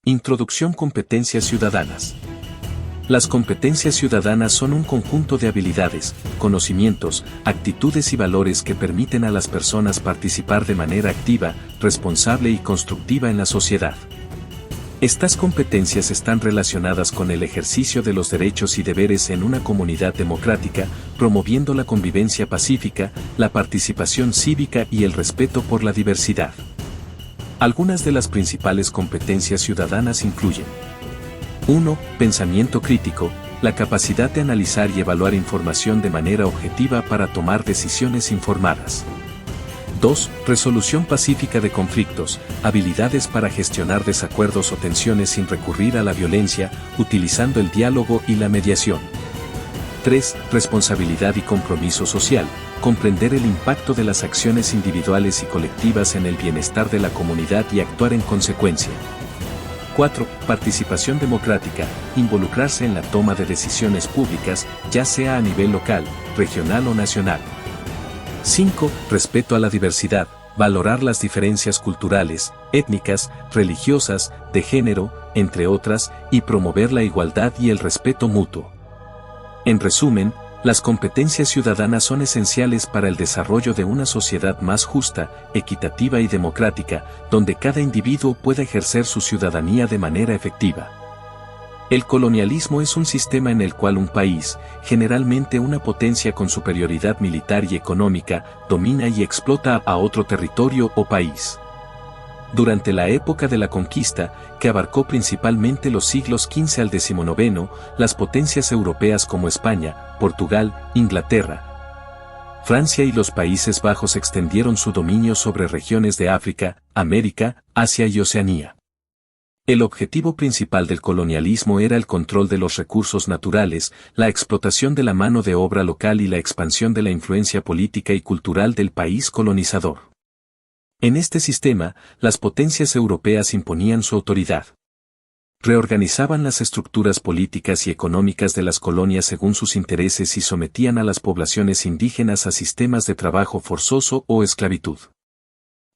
Introducción. Competencias ciudadanas. Las competencias ciudadanas son un conjunto de habilidades, conocimientos, actitudes y valores que permiten a las personas participar de manera activa, responsable y constructiva en la sociedad. Estas competencias están relacionadas con el ejercicio de los derechos y deberes en una comunidad democrática, promoviendo la convivencia pacífica, la participación cívica y el respeto por la diversidad. Algunas de las principales competencias ciudadanas incluyen: 1. Pensamiento crítico, la capacidad de analizar y evaluar información de manera objetiva para tomar decisiones informadas. 2. Resolución pacífica de conflictos, habilidades para gestionar desacuerdos o tensiones sin recurrir a la violencia, utilizando el diálogo y la mediación. 3. Responsabilidad y compromiso social, comprender el impacto de las acciones individuales y colectivas en el bienestar de la comunidad y actuar en consecuencia. 4. Participación democrática, involucrarse en la toma de decisiones públicas, ya sea a nivel local, regional o nacional. 5. Respeto a la diversidad, valorar las diferencias culturales, étnicas, religiosas, de género, entre otras, y promover la igualdad y el respeto mutuo. En resumen, las competencias ciudadanas son esenciales para el desarrollo de una sociedad más justa, equitativa y democrática, donde cada individuo pueda ejercer su ciudadanía de manera efectiva. El colonialismo es un sistema en el cual un país, generalmente una potencia con superioridad militar y económica, domina y explota a otro territorio o país. Durante la época de la conquista, que abarcó principalmente los siglos XV al XIX, las potencias europeas como España, Portugal, Inglaterra, Francia y los Países Bajos extendieron su dominio sobre regiones de África, América, Asia y Oceanía. El objetivo principal del colonialismo era el control de los recursos naturales, la explotación de la mano de obra local y la expansión de la influencia política y cultural del país colonizador. En este sistema, las potencias europeas imponían su autoridad. Reorganizaban las estructuras políticas y económicas de las colonias según sus intereses y sometían a las poblaciones indígenas a sistemas de trabajo forzoso o esclavitud.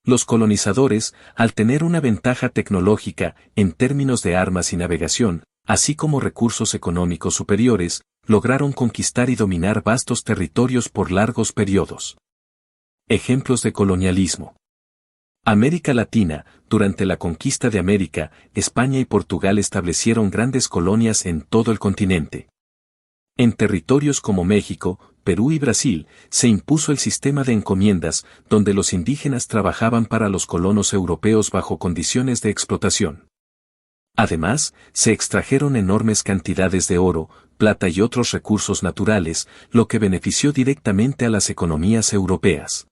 Los colonizadores, al tener una ventaja tecnológica en términos de armas y navegación, así como recursos económicos superiores, lograron conquistar y dominar vastos territorios por largos periodos. Ejemplos de colonialismo. América Latina. Durante la conquista de América, España y Portugal establecieron grandes colonias en todo el continente. En territorios como México, Perú y Brasil, se impuso el sistema de encomiendas, donde los indígenas trabajaban para los colonos europeos bajo condiciones de explotación. Además, se extrajeron enormes cantidades de oro, plata y otros recursos naturales, lo que benefició directamente a las economías europeas.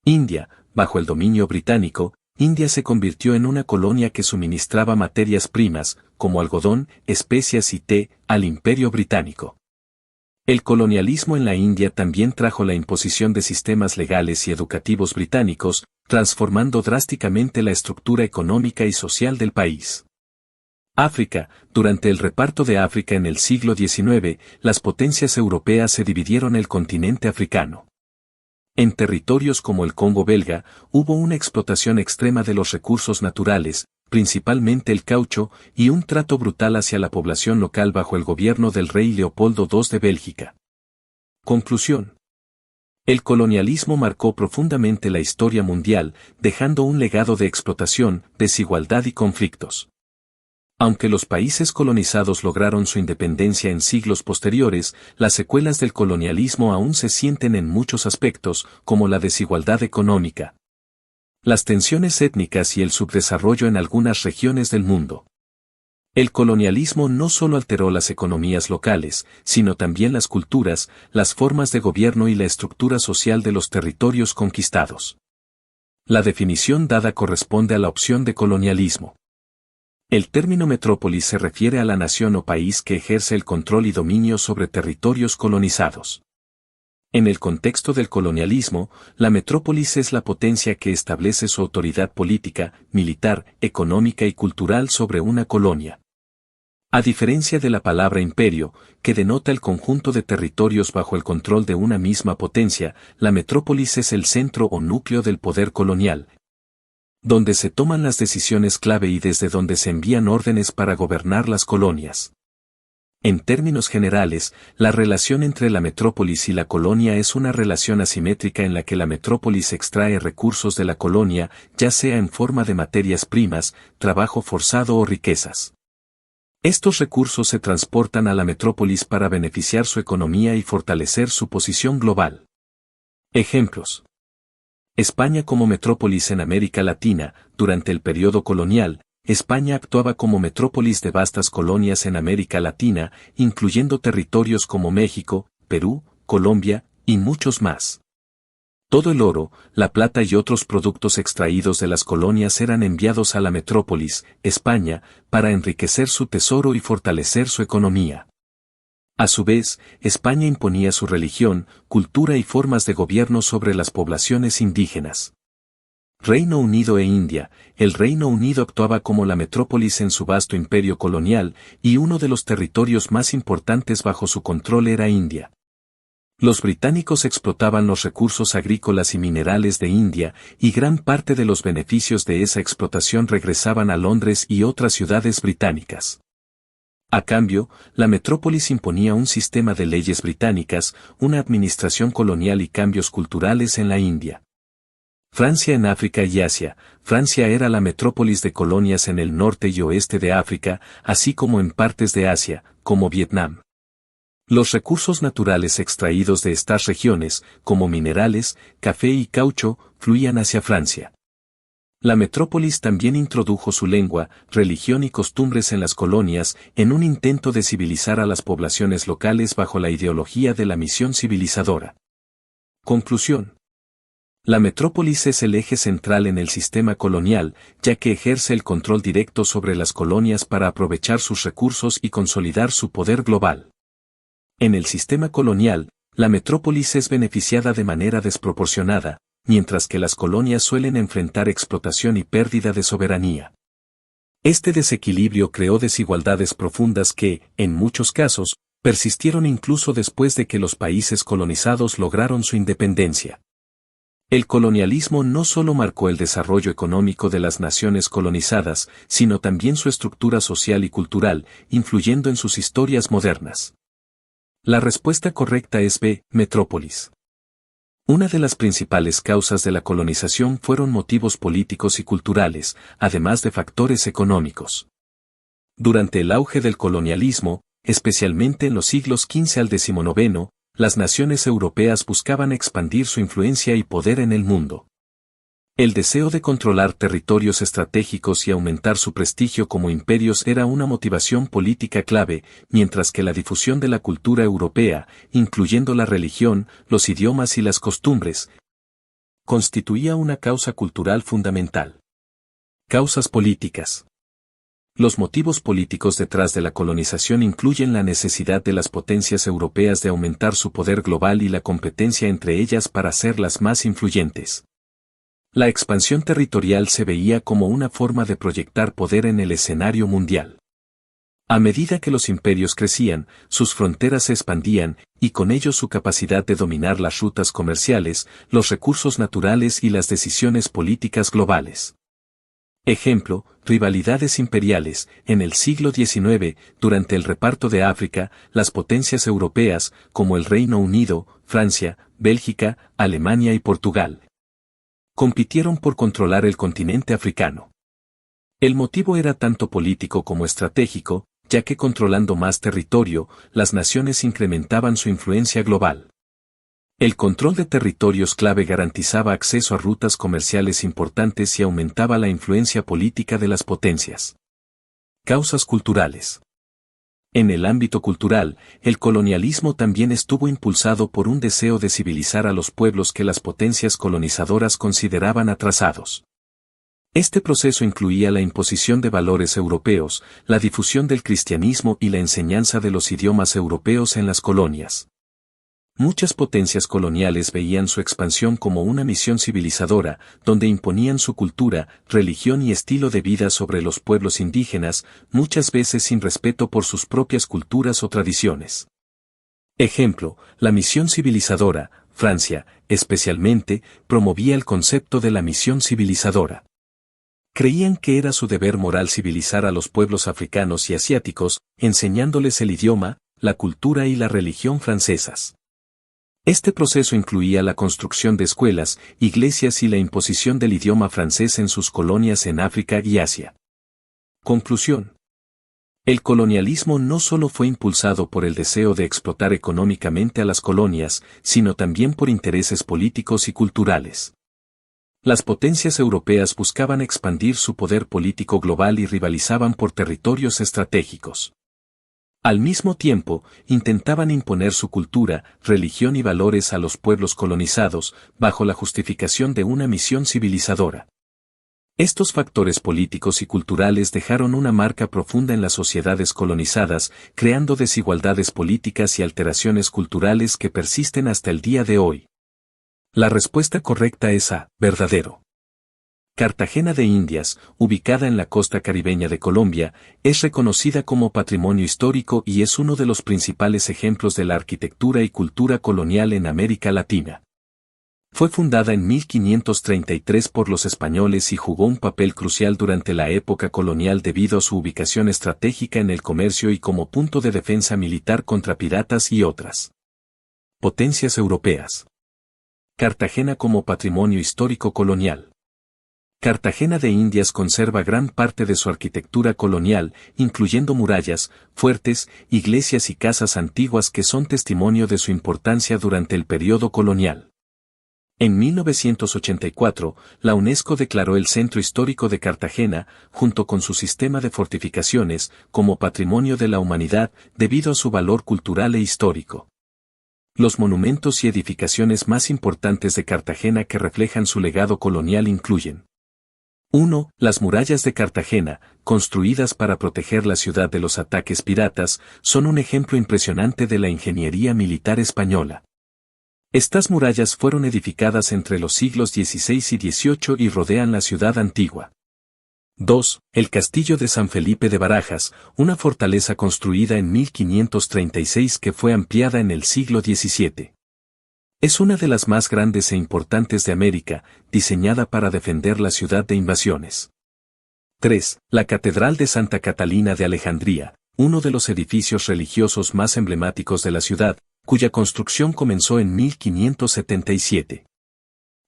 India. Bajo el dominio británico, India se convirtió en una colonia que suministraba materias primas, como algodón, especias y té, al Imperio Británico. El colonialismo en la India también trajo la imposición de sistemas legales y educativos británicos, transformando drásticamente la estructura económica y social del país. África. Durante el reparto de África en el siglo XIX, las potencias europeas se dividieron el continente africano. En territorios como el Congo belga, hubo una explotación extrema de los recursos naturales, principalmente el caucho, y un trato brutal hacia la población local bajo el gobierno del rey Leopoldo II de Bélgica. Conclusión. El colonialismo marcó profundamente la historia mundial, dejando un legado de explotación, desigualdad y conflictos. Aunque los países colonizados lograron su independencia en siglos posteriores, las secuelas del colonialismo aún se sienten en muchos aspectos, como la desigualdad económica, las tensiones étnicas y el subdesarrollo en algunas regiones del mundo. El colonialismo no solo alteró las economías locales, sino también las culturas, las formas de gobierno y la estructura social de los territorios conquistados. La definición dada corresponde a la opción de colonialismo. El término metrópolis se refiere a la nación o país que ejerce el control y dominio sobre territorios colonizados. En el contexto del colonialismo, la metrópolis es la potencia que establece su autoridad política, militar, económica y cultural sobre una colonia. A diferencia de la palabra imperio, que denota el conjunto de territorios bajo el control de una misma potencia, la metrópolis es el centro o núcleo del poder colonial. donde se toman las decisiones clave y desde donde se envían órdenes para gobernar las colonias. En términos generales, la relación entre la metrópolis y la colonia es una relación asimétrica en la que la metrópolis extrae recursos de la colonia, ya sea en forma de materias primas, trabajo forzado o riquezas. Estos recursos se transportan a la metrópolis para beneficiar su economía y fortalecer su posición global. Ejemplos. España como metrópolis en América Latina. Durante el periodo colonial, España actuaba como metrópolis de vastas colonias en América Latina, incluyendo territorios como México, Perú, Colombia, y muchos más. Todo el oro, la plata y otros productos extraídos de las colonias eran enviados a la metrópolis, España, para enriquecer su tesoro y fortalecer su economía. A su vez, España imponía su religión, cultura y formas de gobierno sobre las poblaciones indígenas. Reino Unido e India. El Reino Unido actuaba como la metrópolis en su vasto imperio colonial, y uno de los territorios más importantes bajo su control era India. Los británicos explotaban los recursos agrícolas y minerales de India, y gran parte de los beneficios de esa explotación regresaban a Londres y otras ciudades británicas. A cambio, la metrópolis imponía un sistema de leyes británicas, una administración colonial y cambios culturales en la India. Francia en África y Asia. Francia era la metrópolis de colonias en el norte y oeste de África, así como en partes de Asia, como Vietnam. Los recursos naturales extraídos de estas regiones, como minerales, café y caucho, fluían hacia Francia. La metrópolis también introdujo su lengua, religión y costumbres en las colonias, en un intento de civilizar a las poblaciones locales bajo la ideología de la misión civilizadora. Conclusión. La metrópolis es el eje central en el sistema colonial, ya que ejerce el control directo sobre las colonias para aprovechar sus recursos y consolidar su poder global. En el sistema colonial, la metrópolis es beneficiada de manera desproporcionada, mientras que las colonias suelen enfrentar explotación y pérdida de soberanía. Este desequilibrio creó desigualdades profundas que, en muchos casos, persistieron incluso después de que los países colonizados lograron su independencia. El colonialismo no solo marcó el desarrollo económico de las naciones colonizadas, sino también su estructura social y cultural, influyendo en sus historias modernas. La respuesta correcta es B. Metrópolis. Una de las principales causas de la colonización fueron motivos políticos y culturales, además de factores económicos. Durante el auge del colonialismo, especialmente en los siglos XV al XIX, las naciones europeas buscaban expandir su influencia y poder en el mundo. El deseo de controlar territorios estratégicos y aumentar su prestigio como imperios era una motivación política clave, mientras que la difusión de la cultura europea, incluyendo la religión, los idiomas y las costumbres, constituía una causa cultural fundamental. Causas políticas. Los motivos políticos detrás de la colonización incluyen la necesidad de las potencias europeas de aumentar su poder global y la competencia entre ellas para ser las más influyentes. La expansión territorial se veía como una forma de proyectar poder en el escenario mundial. A medida que los imperios crecían, sus fronteras se expandían, y con ello su capacidad de dominar las rutas comerciales, los recursos naturales y las decisiones políticas globales. Ejemplo, rivalidades imperiales. En el siglo XIX, durante el reparto de África, las potencias europeas, como el Reino Unido, Francia, Bélgica, Alemania y Portugal, compitieron por controlar el continente africano. El motivo era tanto político como estratégico, ya que controlando más territorio, las naciones incrementaban su influencia global. El control de territorios clave garantizaba acceso a rutas comerciales importantes y aumentaba la influencia política de las potencias. Causas culturales. En el ámbito cultural, el colonialismo también estuvo impulsado por un deseo de civilizar a los pueblos que las potencias colonizadoras consideraban atrasados. Este proceso incluía la imposición de valores europeos, la difusión del cristianismo y la enseñanza de los idiomas europeos en las colonias. Muchas potencias coloniales veían su expansión como una misión civilizadora, donde imponían su cultura, religión y estilo de vida sobre los pueblos indígenas, muchas veces sin respeto por sus propias culturas o tradiciones. Ejemplo, la misión civilizadora. Francia, especialmente, promovía el concepto de la misión civilizadora. Creían que era su deber moral civilizar a los pueblos africanos y asiáticos, enseñándoles el idioma, la cultura y la religión francesas. Este proceso incluía la construcción de escuelas, iglesias y la imposición del idioma francés en sus colonias en África y Asia. Conclusión. El colonialismo no solo fue impulsado por el deseo de explotar económicamente a las colonias, sino también por intereses políticos y culturales. Las potencias europeas buscaban expandir su poder político global y rivalizaban por territorios estratégicos. Al mismo tiempo, intentaban imponer su cultura, religión y valores a los pueblos colonizados, bajo la justificación de una misión civilizadora. Estos factores políticos y culturales dejaron una marca profunda en las sociedades colonizadas, creando desigualdades políticas y alteraciones culturales que persisten hasta el día de hoy. La respuesta correcta es A, verdadero. Cartagena de Indias, ubicada en la costa caribeña de Colombia, es reconocida como patrimonio histórico y es uno de los principales ejemplos de la arquitectura y cultura colonial en América Latina. Fue fundada en 1533 por los españoles y jugó un papel crucial durante la época colonial debido a su ubicación estratégica en el comercio y como punto de defensa militar contra piratas y otras potencias europeas. Cartagena como patrimonio histórico colonial. Cartagena de Indias conserva gran parte de su arquitectura colonial, incluyendo murallas, fuertes, iglesias y casas antiguas que son testimonio de su importancia durante el periodo colonial. En 1984, la UNESCO declaró el Centro Histórico de Cartagena, junto con su sistema de fortificaciones, como Patrimonio de la Humanidad, debido a su valor cultural e histórico. Los monumentos y edificaciones más importantes de Cartagena que reflejan su legado colonial incluyen 1. Las murallas de Cartagena, construidas para proteger la ciudad de los ataques piratas, son un ejemplo impresionante de la ingeniería militar española. Estas murallas fueron edificadas entre los siglos XVI y XVIII y rodean la ciudad antigua. 2. El Castillo de San Felipe de Barajas, una fortaleza construida en 1536 que fue ampliada en el siglo XVII. Es una de las más grandes e importantes de América, diseñada para defender la ciudad de invasiones. 3. La Catedral de Santa Catalina de Alejandría, uno de los edificios religiosos más emblemáticos de la ciudad, cuya construcción comenzó en 1577.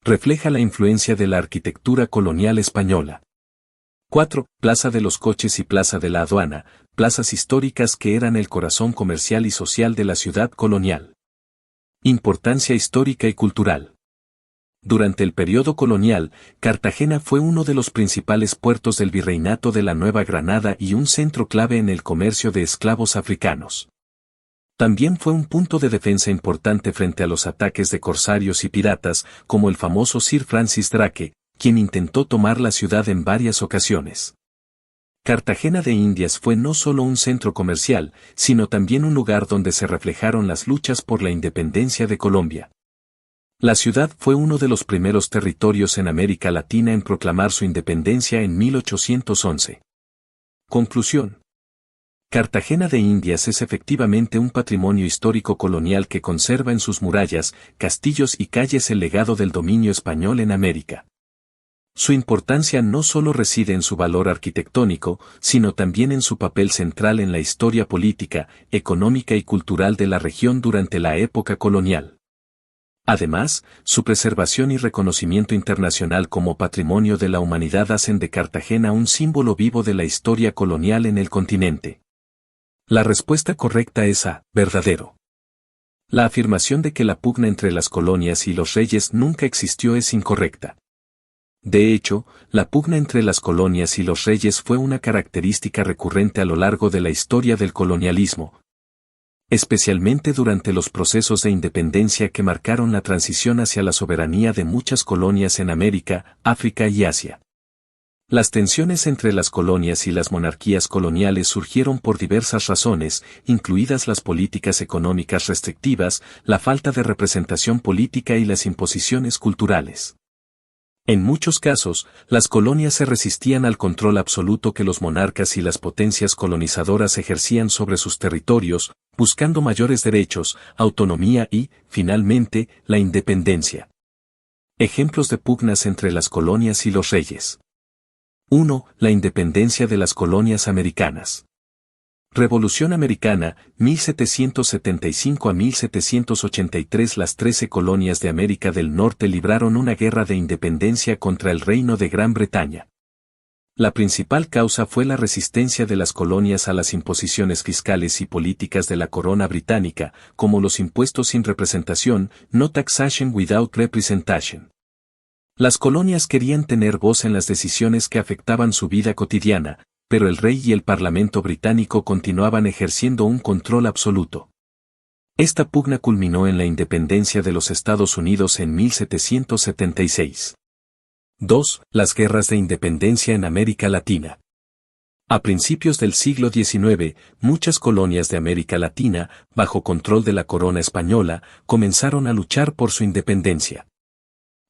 Refleja la influencia de la arquitectura colonial española. 4. Plaza de los Coches y Plaza de la Aduana, plazas históricas que eran el corazón comercial y social de la ciudad colonial. Importancia histórica y cultural. Durante el periodo colonial, Cartagena fue uno de los principales puertos del Virreinato de la Nueva Granada y un centro clave en el comercio de esclavos africanos. También fue un punto de defensa importante frente a los ataques de corsarios y piratas, como el famoso Sir Francis Drake, quien intentó tomar la ciudad en varias ocasiones. Cartagena de Indias fue no solo un centro comercial, sino también un lugar donde se reflejaron las luchas por la independencia de Colombia. La ciudad fue uno de los primeros territorios en América Latina en proclamar su independencia en 1811. Conclusión. Cartagena de Indias es efectivamente un patrimonio histórico colonial que conserva en sus murallas, castillos y calles el legado del dominio español en América. Su importancia no solo reside en su valor arquitectónico, sino también en su papel central en la historia política, económica y cultural de la región durante la época colonial. Además, su preservación y reconocimiento internacional como patrimonio de la humanidad hacen de Cartagena un símbolo vivo de la historia colonial en el continente. La respuesta correcta es A, verdadero. La afirmación de que la pugna entre las colonias y los reyes nunca existió es incorrecta. De hecho, la pugna entre las colonias y los reyes fue una característica recurrente a lo largo de la historia del colonialismo, especialmente durante los procesos de independencia que marcaron la transición hacia la soberanía de muchas colonias en América, África y Asia. Las tensiones entre las colonias y las monarquías coloniales surgieron por diversas razones, incluidas las políticas económicas restrictivas, la falta de representación política y las imposiciones culturales. En muchos casos, las colonias se resistían al control absoluto que los monarcas y las potencias colonizadoras ejercían sobre sus territorios, buscando mayores derechos, autonomía y, finalmente, la independencia. Ejemplos de pugnas entre las colonias y los reyes. 1. La independencia de las colonias americanas. Revolución Americana, 1775 a 1783. Las 13 colonias de América del Norte libraron una guerra de independencia contra el Reino de Gran Bretaña. La principal causa fue la resistencia de las colonias a las imposiciones fiscales y políticas de la corona británica, como los impuestos sin representación, no taxation without representation. Las colonias querían tener voz en las decisiones que afectaban su vida cotidiana, pero el rey y el parlamento británico continuaban ejerciendo un control absoluto. Esta pugna culminó en la independencia de los Estados Unidos en 1776. 2. Las guerras de independencia en América Latina. A principios del siglo XIX, muchas colonias de América Latina, bajo control de la corona española, comenzaron a luchar por su independencia.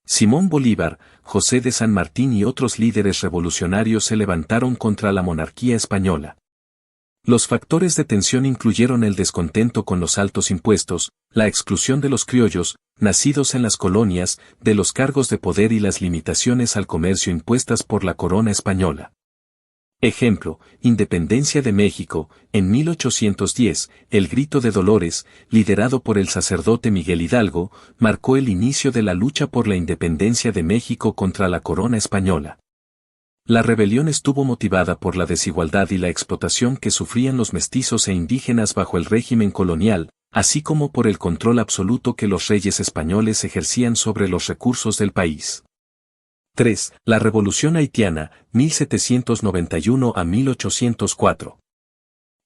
Simón Bolívar, José de San Martín y otros líderes revolucionarios se levantaron contra la monarquía española. Los factores de tensión incluyeron el descontento con los altos impuestos, la exclusión de los criollos, nacidos en las colonias, de los cargos de poder y las limitaciones al comercio impuestas por la corona española. Ejemplo, Independencia de México, en 1810, el Grito de Dolores, liderado por el sacerdote Miguel Hidalgo, marcó el inicio de la lucha por la independencia de México contra la corona española. La rebelión estuvo motivada por la desigualdad y la explotación que sufrían los mestizos e indígenas bajo el régimen colonial, así como por el control absoluto que los reyes españoles ejercían sobre los recursos del país. 3. La Revolución Haitiana, 1791 a 1804.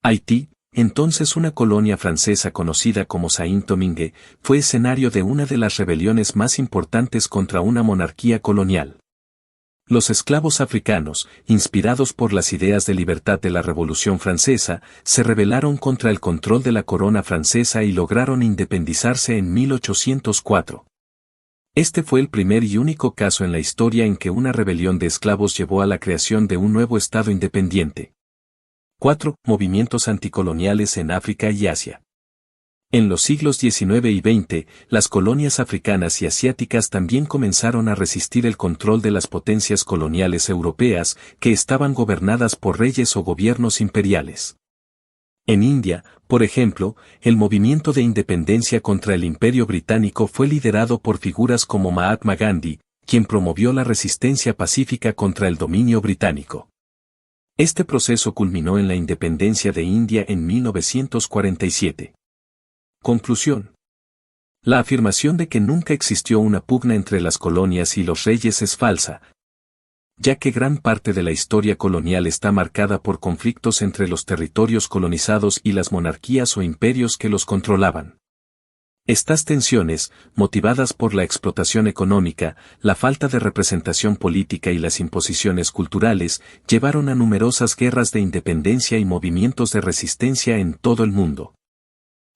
Haití, entonces una colonia francesa conocida como Saint-Domingue, fue escenario de una de las rebeliones más importantes contra una monarquía colonial. Los esclavos africanos, inspirados por las ideas de libertad de la Revolución Francesa, se rebelaron contra el control de la corona francesa y lograron independizarse en 1804. Este fue el primer y único caso en la historia en que una rebelión de esclavos llevó a la creación de un nuevo estado independiente. 4. Movimientos anticoloniales en África y Asia. En los siglos XIX y XX, las colonias africanas y asiáticas también comenzaron a resistir el control de las potencias coloniales europeas, que estaban gobernadas por reyes o gobiernos imperiales. En India, por ejemplo, el movimiento de independencia contra el Imperio Británico fue liderado por figuras como Mahatma Gandhi, quien promovió la resistencia pacífica contra el dominio británico. Este proceso culminó en la independencia de India en 1947. Conclusión. La afirmación de que nunca existió una pugna entre las colonias y los reyes es falsa, ya que gran parte de la historia colonial está marcada por conflictos entre los territorios colonizados y las monarquías o imperios que los controlaban. Estas tensiones, motivadas por la explotación económica, la falta de representación política y las imposiciones culturales, llevaron a numerosas guerras de independencia y movimientos de resistencia en todo el mundo.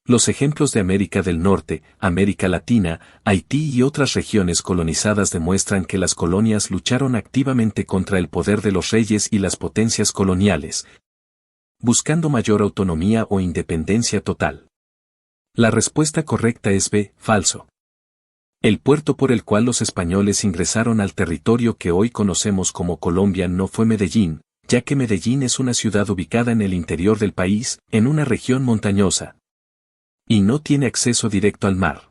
Los ejemplos de América del Norte, América Latina, Haití y otras regiones colonizadas demuestran que las colonias lucharon activamente contra el poder de los reyes y las potencias coloniales, buscando mayor autonomía o independencia total. La respuesta correcta es B, falso. El puerto por el cual los españoles ingresaron al territorio que hoy conocemos como Colombia no fue Medellín, ya que Medellín es una ciudad ubicada en el interior del país, en una región montañosa, y no tiene acceso directo al mar.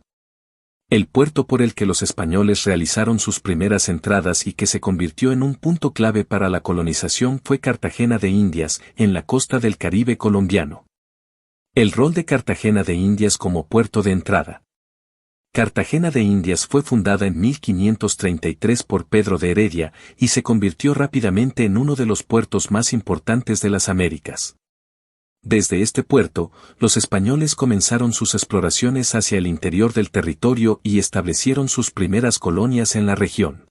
El puerto por el que los españoles realizaron sus primeras entradas y que se convirtió en un punto clave para la colonización fue Cartagena de Indias, en la costa del Caribe colombiano. El rol de Cartagena de Indias como puerto de entrada. Cartagena de Indias fue fundada en 1533 por Pedro de Heredia y se convirtió rápidamente en uno de los puertos más importantes de las Américas. Desde este puerto, los españoles comenzaron sus exploraciones hacia el interior del territorio y establecieron sus primeras colonias en la región.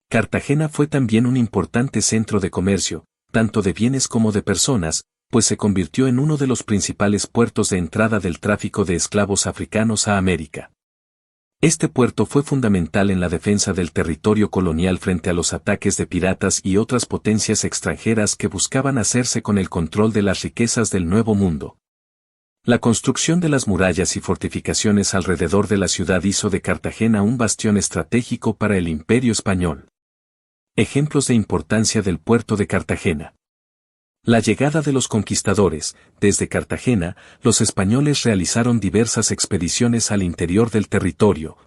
Cartagena fue también un importante centro de comercio, tanto de bienes como de personas, pues se convirtió en uno de los principales puertos de entrada del tráfico de esclavos africanos a América. Este puerto fue fundamental en la defensa del territorio colonial frente a los ataques de piratas y otras potencias extranjeras que buscaban hacerse con el control de las riquezas del Nuevo Mundo. La construcción de las murallas y fortificaciones alrededor de la ciudad hizo de Cartagena un bastión estratégico para el Imperio español. Ejemplos de importancia del puerto de Cartagena. La llegada de los conquistadores. Desde Cartagena, los españoles realizaron diversas expediciones al interior del territorio,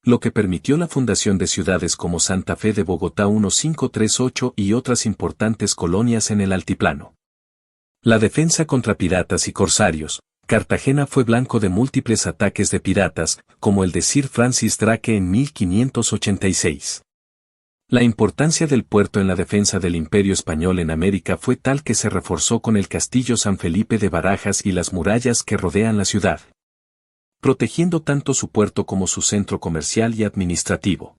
lo que permitió la fundación de ciudades como Santa Fe de Bogotá 1538 y otras importantes colonias en el altiplano. La defensa contra piratas y corsarios. Cartagena fue blanco de múltiples ataques de piratas, como el de Sir Francis Drake en 1586. La importancia del puerto en la defensa del Imperio Español en América fue tal que se reforzó con el Castillo San Felipe de Barajas y las murallas que rodean la ciudad, protegiendo tanto su puerto como su centro comercial y administrativo.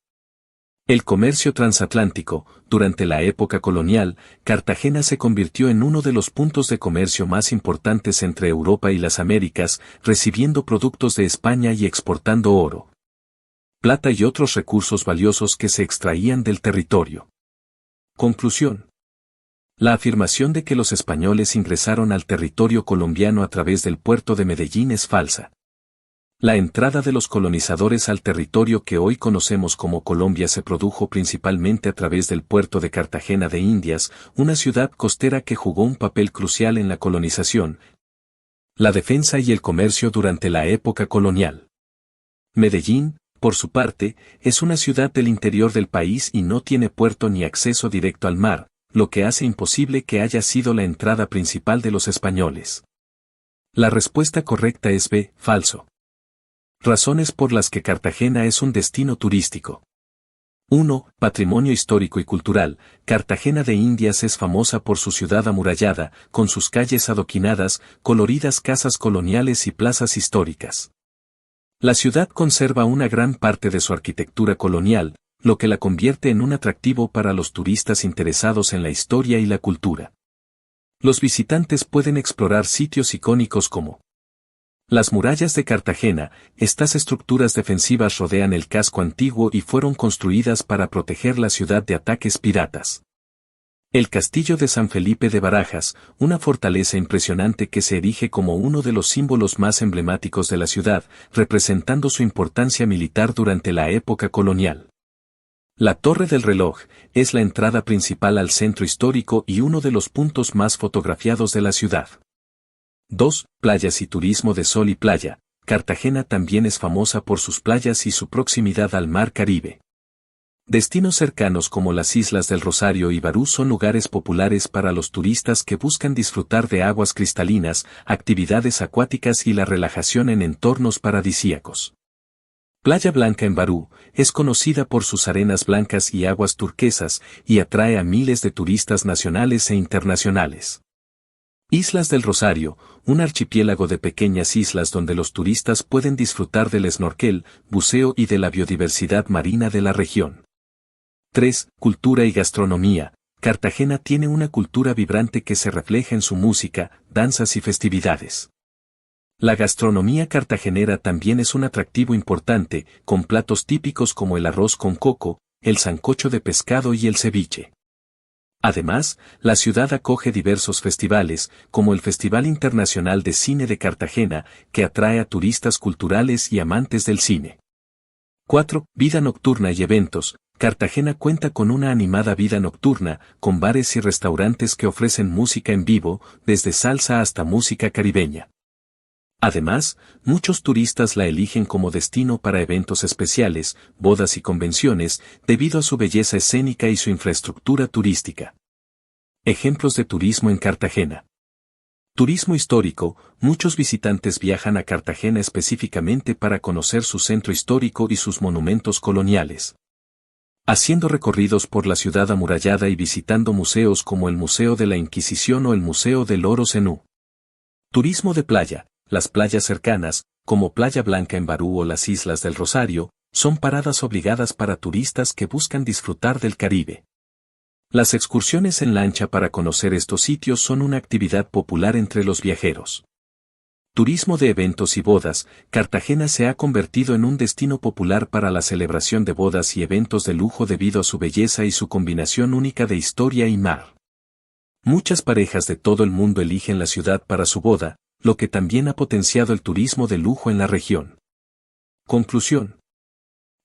El comercio transatlántico. Durante la época colonial, Cartagena se convirtió en uno de los puntos de comercio más importantes entre Europa y las Américas, recibiendo productos de España y exportando oro, plata y otros recursos valiosos que se extraían del territorio. Conclusión. La afirmación de que los españoles ingresaron al territorio colombiano a través del puerto de Medellín es falsa. La entrada de los colonizadores al territorio que hoy conocemos como Colombia se produjo principalmente a través del puerto de Cartagena de Indias, una ciudad costera que jugó un papel crucial en la colonización, la defensa y el comercio durante la época colonial. Medellín, por su parte, es una ciudad del interior del país y no tiene puerto ni acceso directo al mar, lo que hace imposible que haya sido la entrada principal de los españoles. La respuesta correcta es B, falso. Razones por las que Cartagena es un destino turístico. 1. Patrimonio histórico y cultural. Cartagena de Indias es famosa por su ciudad amurallada, con sus calles adoquinadas, coloridas casas coloniales y plazas históricas. La ciudad conserva una gran parte de su arquitectura colonial, lo que la convierte en un atractivo para los turistas interesados en la historia y la cultura. Los visitantes pueden explorar sitios icónicos como las murallas de Cartagena. Estas estructuras defensivas rodean el casco antiguo y fueron construidas para proteger la ciudad de ataques piratas. El Castillo de San Felipe de Barajas, una fortaleza impresionante que se erige como uno de los símbolos más emblemáticos de la ciudad, representando su importancia militar durante la época colonial. La Torre del Reloj es la entrada principal al centro histórico y uno de los puntos más fotografiados de la ciudad. 2. Playas y turismo de sol y playa. Cartagena también es famosa por sus playas y su proximidad al mar Caribe. Destinos cercanos como las Islas del Rosario y Barú son lugares populares para los turistas que buscan disfrutar de aguas cristalinas, actividades acuáticas y la relajación en entornos paradisíacos. Playa Blanca en Barú es conocida por sus arenas blancas y aguas turquesas y atrae a miles de turistas nacionales e internacionales. Islas del Rosario, un archipiélago de pequeñas islas donde los turistas pueden disfrutar del snorkel, buceo y de la biodiversidad marina de la región. 3. Cultura y gastronomía. Cartagena tiene una cultura vibrante que se refleja en su música, danzas y festividades. La gastronomía cartagenera también es un atractivo importante, con platos típicos como el arroz con coco, el sancocho de pescado y el ceviche. Además, la ciudad acoge diversos festivales, como el Festival Internacional de Cine de Cartagena, que atrae a turistas culturales y amantes del cine. 4. Vida nocturna y eventos. Cartagena cuenta con una animada vida nocturna, con bares y restaurantes que ofrecen música en vivo, desde salsa hasta música caribeña. Además, muchos turistas la eligen como destino para eventos especiales, bodas y convenciones, debido a su belleza escénica y su infraestructura turística. Ejemplos de turismo en Cartagena. Turismo histórico. Muchos visitantes viajan a Cartagena específicamente para conocer su centro histórico y sus monumentos coloniales, haciendo recorridos por la ciudad amurallada y visitando museos como el Museo de la Inquisición o el Museo del Oro Zenú. Turismo de playa. Las playas cercanas, como Playa Blanca en Barú o las Islas del Rosario, son paradas obligadas para turistas que buscan disfrutar del Caribe. Las excursiones en lancha para conocer estos sitios son una actividad popular entre los viajeros. Turismo de eventos y bodas. Cartagena se ha convertido en un destino popular para la celebración de bodas y eventos de lujo debido a su belleza y su combinación única de historia y mar. Muchas parejas de todo el mundo eligen la ciudad para su boda, lo que también ha potenciado el turismo de lujo en la región. Conclusión.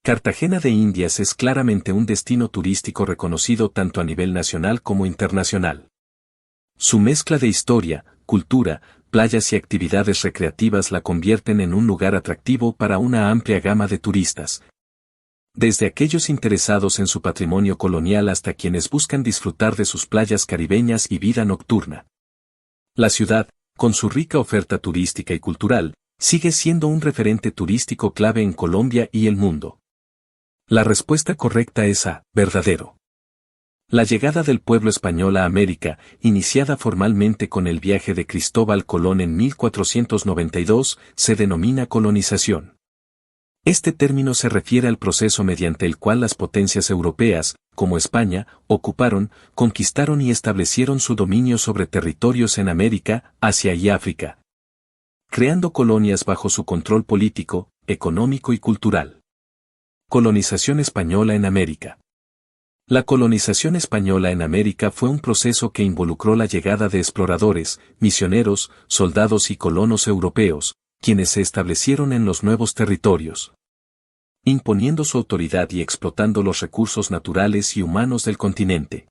Cartagena de Indias es claramente un destino turístico reconocido tanto a nivel nacional como internacional. Su mezcla de historia, cultura, playas y actividades recreativas la convierten en un lugar atractivo para una amplia gama de turistas. Desde aquellos interesados en su patrimonio colonial hasta quienes buscan disfrutar de sus playas caribeñas y vida nocturna. La ciudad, con su rica oferta turística y cultural, sigue siendo un referente turístico clave en Colombia y el mundo. La respuesta correcta es A, verdadero. La llegada del pueblo español a América, iniciada formalmente con el viaje de Cristóbal Colón en 1492, se denomina colonización. Este término se refiere al proceso mediante el cual las potencias europeas, como España, ocuparon, conquistaron y establecieron su dominio sobre territorios en América, Asia y África, creando colonias bajo su control político, económico y cultural. Colonización española en América. La colonización española en América fue un proceso que involucró la llegada de exploradores, misioneros, soldados y colonos europeos, quienes se establecieron en los nuevos territorios, imponiendo su autoridad y explotando los recursos naturales y humanos del continente.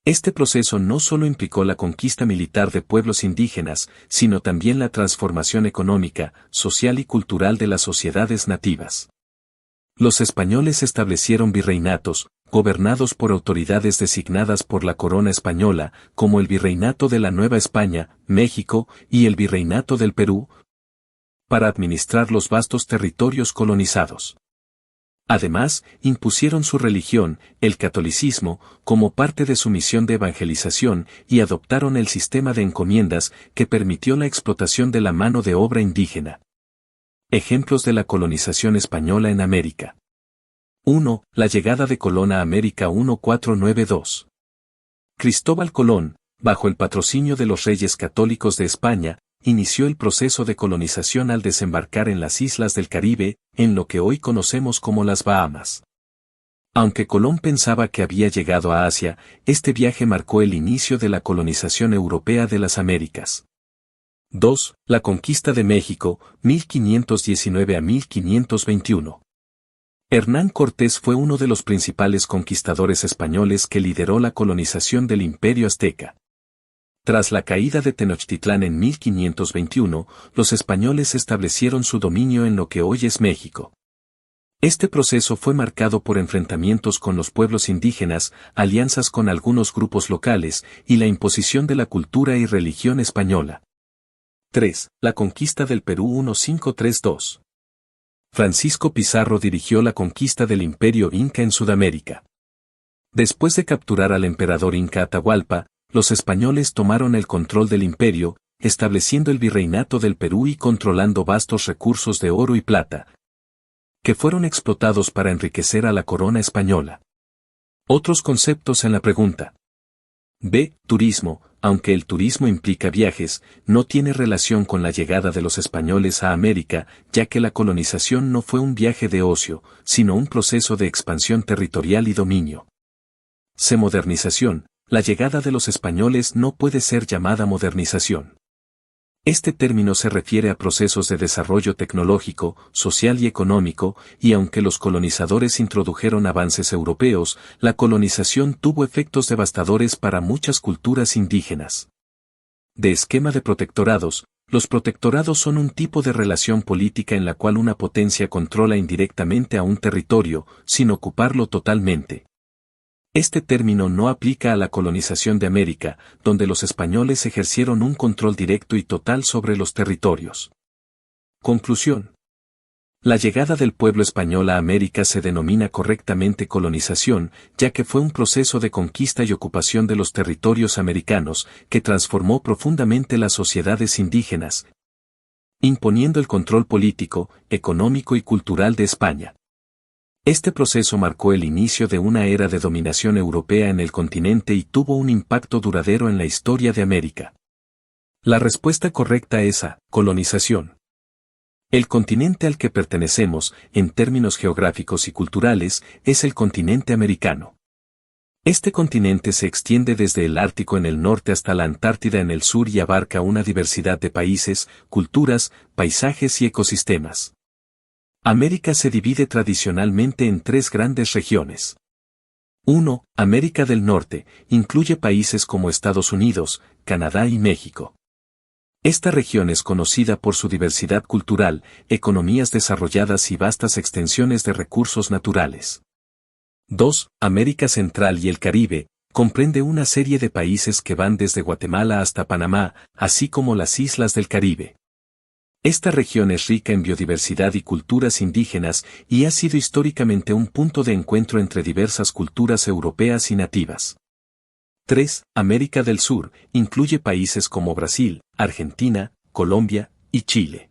Este proceso no solo implicó la conquista militar de pueblos indígenas, sino también la transformación económica, social y cultural de las sociedades nativas. Los españoles establecieron virreinatos, gobernados por autoridades designadas por la corona española, como el Virreinato de la Nueva España, México, y el Virreinato del Perú, para administrar los vastos territorios colonizados. Además, impusieron su religión, el catolicismo, como parte de su misión de evangelización y adoptaron el sistema de encomiendas que permitió la explotación de la mano de obra indígena. Ejemplos de la colonización española en América. 1. La llegada de Colón a América 1492. Cristóbal Colón, bajo el patrocinio de los reyes católicos de España, inició el proceso de colonización al desembarcar en las islas del Caribe, en lo que hoy conocemos como las Bahamas. Aunque Colón pensaba que había llegado a Asia, este viaje marcó el inicio de la colonización europea de las Américas. 2. La conquista de México, 1519 a 1521. Hernán Cortés fue uno de los principales conquistadores españoles que lideró la colonización del Imperio Azteca. Tras la caída de Tenochtitlán en 1521, los españoles establecieron su dominio en lo que hoy es México. Este proceso fue marcado por enfrentamientos con los pueblos indígenas, alianzas con algunos grupos locales, y la imposición de la cultura y religión española. 3. La conquista del Perú 1532. Francisco Pizarro dirigió la conquista del Imperio Inca en Sudamérica. Después de capturar al emperador Inca Atahualpa, los españoles tomaron el control del imperio, estableciendo el virreinato del Perú y controlando vastos recursos de oro y plata, que fueron explotados para enriquecer a la corona española. Otros conceptos en la pregunta. B. Turismo. Aunque el turismo implica viajes, no tiene relación con la llegada de los españoles a América, ya que la colonización no fue un viaje de ocio, sino un proceso de expansión territorial y dominio. C. Modernización. La llegada de los españoles no puede ser llamada modernización. Este término se refiere a procesos de desarrollo tecnológico, social y económico, y aunque los colonizadores introdujeron avances europeos, la colonización tuvo efectos devastadores para muchas culturas indígenas. De esquema de protectorados. Los protectorados son un tipo de relación política en la cual una potencia controla indirectamente a un territorio, sin ocuparlo totalmente. Este término no aplica a la colonización de América, donde los españoles ejercieron un control directo y total sobre los territorios. Conclusión. La llegada del pueblo español a América se denomina correctamente colonización, ya que fue un proceso de conquista y ocupación de los territorios americanos, que transformó profundamente las sociedades indígenas, imponiendo el control político, económico y cultural de España. Este proceso marcó el inicio de una era de dominación europea en el continente y tuvo un impacto duradero en la historia de América. La respuesta correcta es A, colonización. El continente al que pertenecemos, en términos geográficos y culturales, es el continente americano. Este continente se extiende desde el Ártico en el norte hasta la Antártida en el sur y abarca una diversidad de países, culturas, paisajes y ecosistemas. América se divide tradicionalmente en tres grandes regiones. 1. América del Norte, incluye países como Estados Unidos, Canadá y México. Esta región es conocida por su diversidad cultural, economías desarrolladas y vastas extensiones de recursos naturales. 2. América Central y el Caribe, comprende una serie de países que van desde Guatemala hasta Panamá, así como las islas del Caribe. Esta región es rica en biodiversidad y culturas indígenas y ha sido históricamente un punto de encuentro entre diversas culturas europeas y nativas. 3. América del Sur, incluye países como Brasil, Argentina, Colombia y Chile.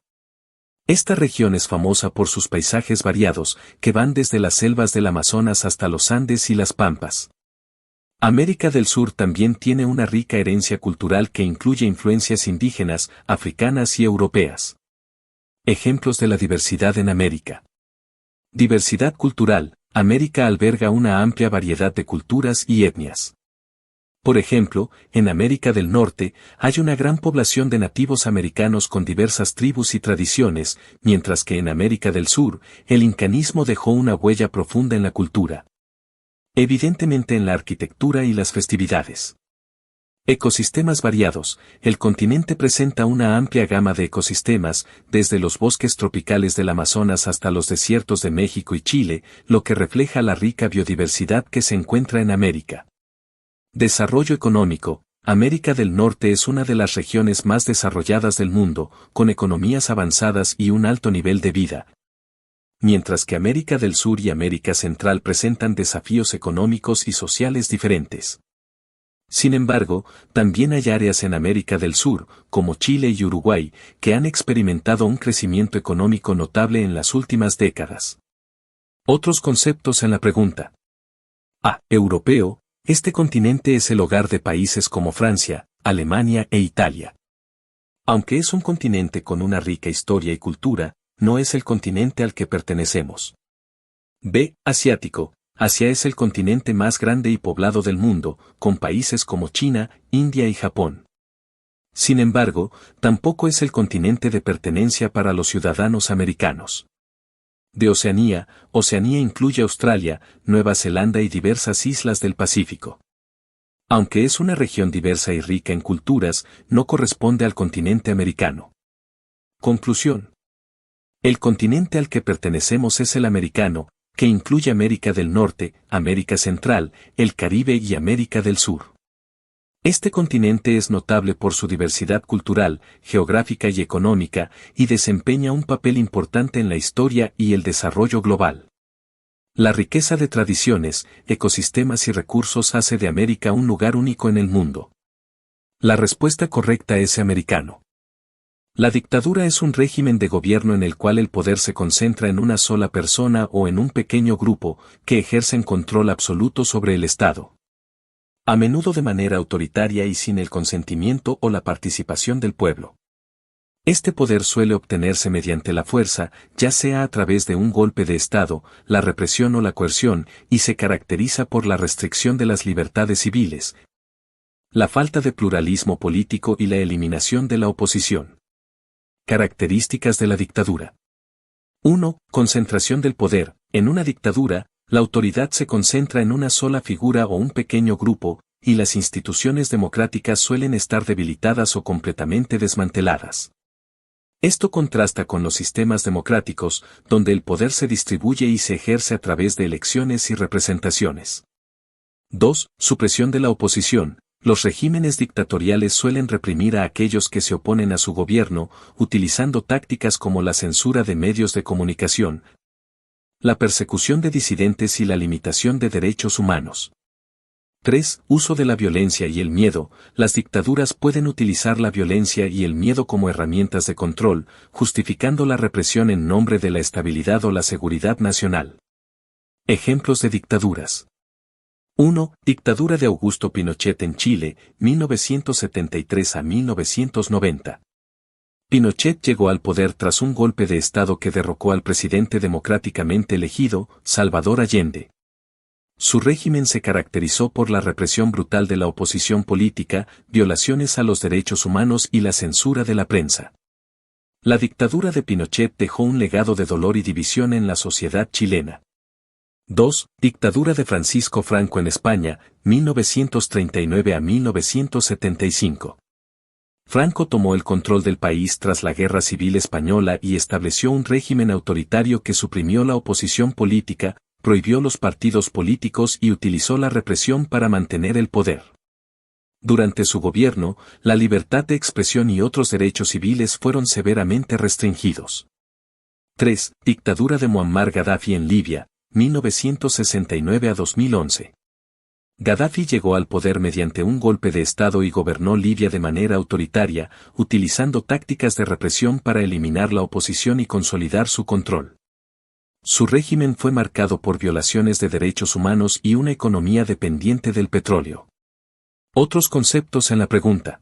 Esta región es famosa por sus paisajes variados, que van desde las selvas del Amazonas hasta los Andes y las Pampas. América del Sur también tiene una rica herencia cultural que incluye influencias indígenas, africanas y europeas. Ejemplos de la diversidad en América. Diversidad cultural. América alberga una amplia variedad de culturas y etnias. Por ejemplo, en América del Norte hay una gran población de nativos americanos con diversas tribus y tradiciones, mientras que en América del Sur, el incanismo dejó una huella profunda en la cultura. Evidentemente en la arquitectura y las festividades. Ecosistemas variados. El continente presenta una amplia gama de ecosistemas, desde los bosques tropicales del Amazonas hasta los desiertos de México y Chile, lo que refleja la rica biodiversidad que se encuentra en América. Desarrollo económico. América del Norte es una de las regiones más desarrolladas del mundo, con economías avanzadas y un alto nivel de vida. Mientras que América del Sur y América Central presentan desafíos económicos y sociales diferentes. Sin embargo, también hay áreas en América del Sur, como Chile y Uruguay, que han experimentado un crecimiento económico notable en las últimas décadas. Otros conceptos en la pregunta. A. Europeo. Este continente es el hogar de países como Francia, Alemania e Italia. Aunque es un continente con una rica historia y cultura, no es el continente al que pertenecemos. B. Asiático. Asia es el continente más grande y poblado del mundo, con países como China, India y Japón. Sin embargo, tampoco es el continente de pertenencia para los ciudadanos americanos. De Oceanía. Oceanía incluye Australia, Nueva Zelanda y diversas islas del Pacífico. Aunque es una región diversa y rica en culturas, no corresponde al continente americano. Conclusión. El continente al que pertenecemos es el americano, que incluye América del Norte, América Central, el Caribe y América del Sur. Este continente es notable por su diversidad cultural, geográfica y económica, y desempeña un papel importante en la historia y el desarrollo global. La riqueza de tradiciones, ecosistemas y recursos hace de América un lugar único en el mundo. La respuesta correcta es americano. La dictadura es un régimen de gobierno en el cual el poder se concentra en una sola persona o en un pequeño grupo, que ejercen control absoluto sobre el Estado. A menudo de manera autoritaria y sin el consentimiento o la participación del pueblo. Este poder suele obtenerse mediante la fuerza, ya sea a través de un golpe de Estado, la represión o la coerción, y se caracteriza por la restricción de las libertades civiles, la falta de pluralismo político y la eliminación de la oposición. Características de la dictadura. 1. Concentración del poder. En una dictadura, la autoridad se concentra en una sola figura o un pequeño grupo, y las instituciones democráticas suelen estar debilitadas o completamente desmanteladas. Esto contrasta con los sistemas democráticos, donde el poder se distribuye y se ejerce a través de elecciones y representaciones. 2. Supresión de la oposición. Los regímenes dictatoriales suelen reprimir a aquellos que se oponen a su gobierno, utilizando tácticas como la censura de medios de comunicación, la persecución de disidentes y la limitación de derechos humanos. 3. Uso de la violencia y el miedo. Las dictaduras pueden utilizar la violencia y el miedo como herramientas de control, justificando la represión en nombre de la estabilidad o la seguridad nacional. Ejemplos de dictaduras. 1. Dictadura de Augusto Pinochet en Chile, 1973 a 1990. Pinochet llegó al poder tras un golpe de Estado que derrocó al presidente democráticamente elegido, Salvador Allende. Su régimen se caracterizó por la represión brutal de la oposición política, violaciones a los derechos humanos y la censura de la prensa. La dictadura de Pinochet dejó un legado de dolor y división en la sociedad chilena. 2. Dictadura de Francisco Franco en España, 1939 a 1975. Franco tomó el control del país tras la Guerra Civil Española y estableció un régimen autoritario que suprimió la oposición política, prohibió los partidos políticos y utilizó la represión para mantener el poder. Durante su gobierno, la libertad de expresión y otros derechos civiles fueron severamente restringidos. 3. Dictadura de Muammar Gaddafi en Libia, 1969 a 2011. Gaddafi llegó al poder mediante un golpe de Estado y gobernó Libia de manera autoritaria, utilizando tácticas de represión para eliminar la oposición y consolidar su control. Su régimen fue marcado por violaciones de derechos humanos y una economía dependiente del petróleo. Otros conceptos en la pregunta.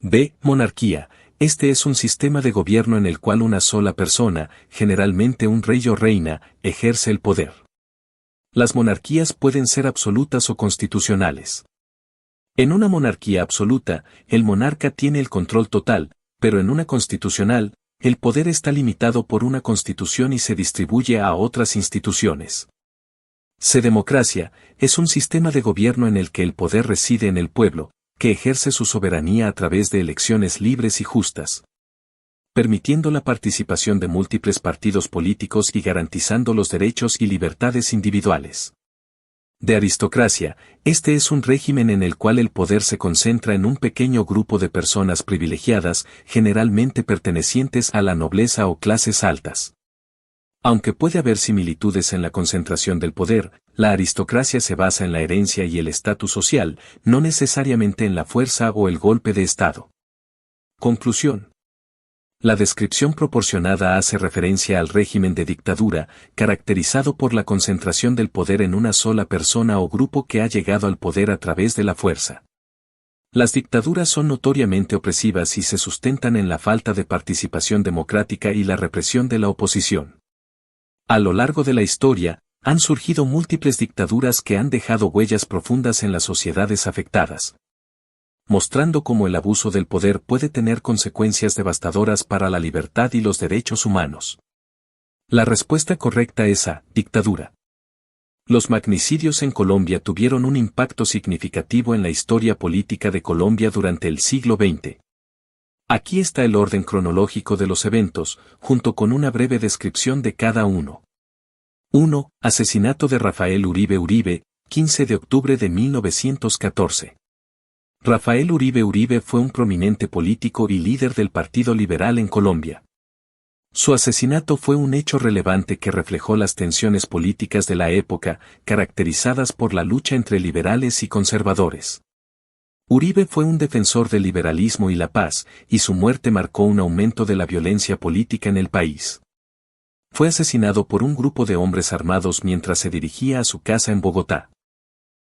B. Monarquía. Este es un sistema de gobierno en el cual una sola persona, generalmente un rey o reina, ejerce el poder. Las monarquías pueden ser absolutas o constitucionales. En una monarquía absoluta, el monarca tiene el control total, pero en una constitucional, el poder está limitado por una constitución y se distribuye a otras instituciones. C. Democracia, es un sistema de gobierno en el que el poder reside en el pueblo, que ejerce su soberanía a través de elecciones libres y justas, permitiendo la participación de múltiples partidos políticos y garantizando los derechos y libertades individuales. De aristocracia, este es un régimen en el cual el poder se concentra en un pequeño grupo de personas privilegiadas, generalmente pertenecientes a la nobleza o clases altas. Aunque puede haber similitudes en la concentración del poder, la aristocracia se basa en la herencia y el estatus social, no necesariamente en la fuerza o el golpe de Estado. Conclusión. La descripción proporcionada hace referencia al régimen de dictadura, caracterizado por la concentración del poder en una sola persona o grupo que ha llegado al poder a través de la fuerza. Las dictaduras son notoriamente opresivas y se sustentan en la falta de participación democrática y la represión de la oposición. A lo largo de la historia, han surgido múltiples dictaduras que han dejado huellas profundas en las sociedades afectadas, mostrando cómo el abuso del poder puede tener consecuencias devastadoras para la libertad y los derechos humanos. La respuesta correcta es A. Dictadura. Los magnicidios en Colombia tuvieron un impacto significativo en la historia política de Colombia durante el siglo XX. Aquí está el orden cronológico de los eventos, junto con una breve descripción de cada uno. 1. Asesinato de Rafael Uribe Uribe, 15 de octubre de 1914. Rafael Uribe Uribe fue un prominente político y líder del Partido Liberal en Colombia. Su asesinato fue un hecho relevante que reflejó las tensiones políticas de la época, caracterizadas por la lucha entre liberales y conservadores. Uribe fue un defensor del liberalismo y la paz, y su muerte marcó un aumento de la violencia política en el país. Fue asesinado por un grupo de hombres armados mientras se dirigía a su casa en Bogotá.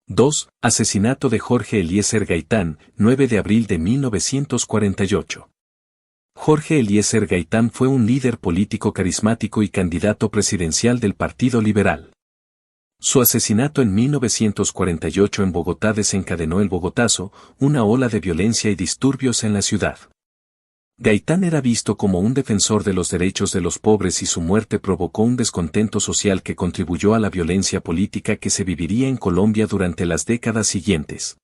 2. Asesinato de Jorge Eliezer Gaitán, 9 de abril de 1948. Jorge Eliezer Gaitán fue un líder político carismático y candidato presidencial del Partido Liberal. Su asesinato en 1948 en Bogotá desencadenó el Bogotazo, una ola de violencia y disturbios en la ciudad. Gaitán era visto como un defensor de los derechos de los pobres y su muerte provocó un descontento social que contribuyó a la violencia política que se viviría en Colombia durante las décadas siguientes.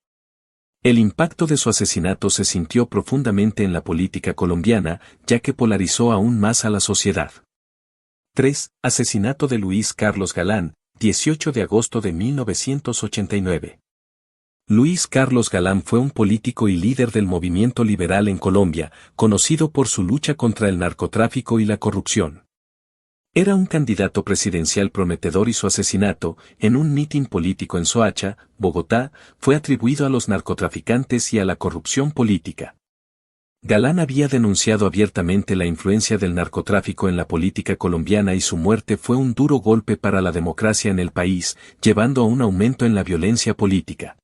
El impacto de su asesinato se sintió profundamente en la política colombiana, ya que polarizó aún más a la sociedad. 3. Asesinato de Luis Carlos Galán, 18 de agosto de 1989. Luis Carlos Galán fue un político y líder del movimiento liberal en Colombia, conocido por su lucha contra el narcotráfico y la corrupción. Era un candidato presidencial prometedor y su asesinato, en un mitin político en Soacha, Bogotá, fue atribuido a los narcotraficantes y a la corrupción política. Galán había denunciado abiertamente la influencia del narcotráfico en la política colombiana y su muerte fue un duro golpe para la democracia en el país, llevando a un aumento en la violencia política.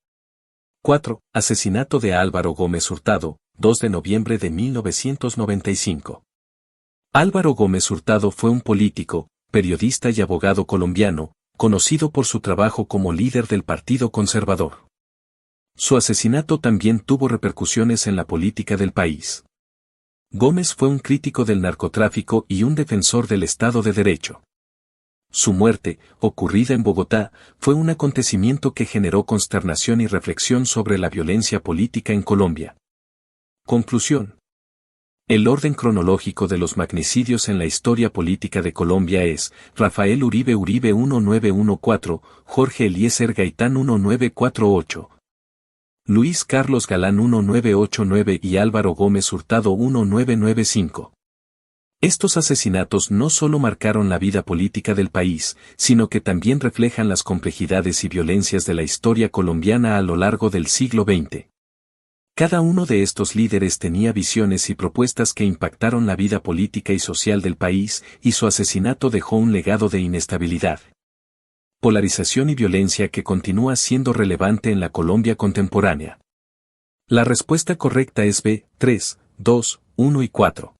4. Asesinato de Álvaro Gómez Hurtado, 2 de noviembre de 1995. Álvaro Gómez Hurtado fue un político, periodista y abogado colombiano, conocido por su trabajo como líder del Partido Conservador. Su asesinato también tuvo repercusiones en la política del país. Gómez fue un crítico del narcotráfico y un defensor del Estado de Derecho. Su muerte, ocurrida en Bogotá, fue un acontecimiento que generó consternación y reflexión sobre la violencia política en Colombia. Conclusión. El orden cronológico de los magnicidios en la historia política de Colombia es: Rafael Uribe 1914, Jorge Eliezer Gaitán 1948, Luis Carlos Galán 1989 y Álvaro Gómez Hurtado 1995. Estos asesinatos no solo marcaron la vida política del país, sino que también reflejan las complejidades y violencias de la historia colombiana a lo largo del siglo XX. Cada uno de estos líderes tenía visiones y propuestas que impactaron la vida política y social del país, y su asesinato dejó un legado de inestabilidad, polarización y violencia que continúa siendo relevante en la Colombia contemporánea. La respuesta correcta es B, 3, 2, 1 y 4.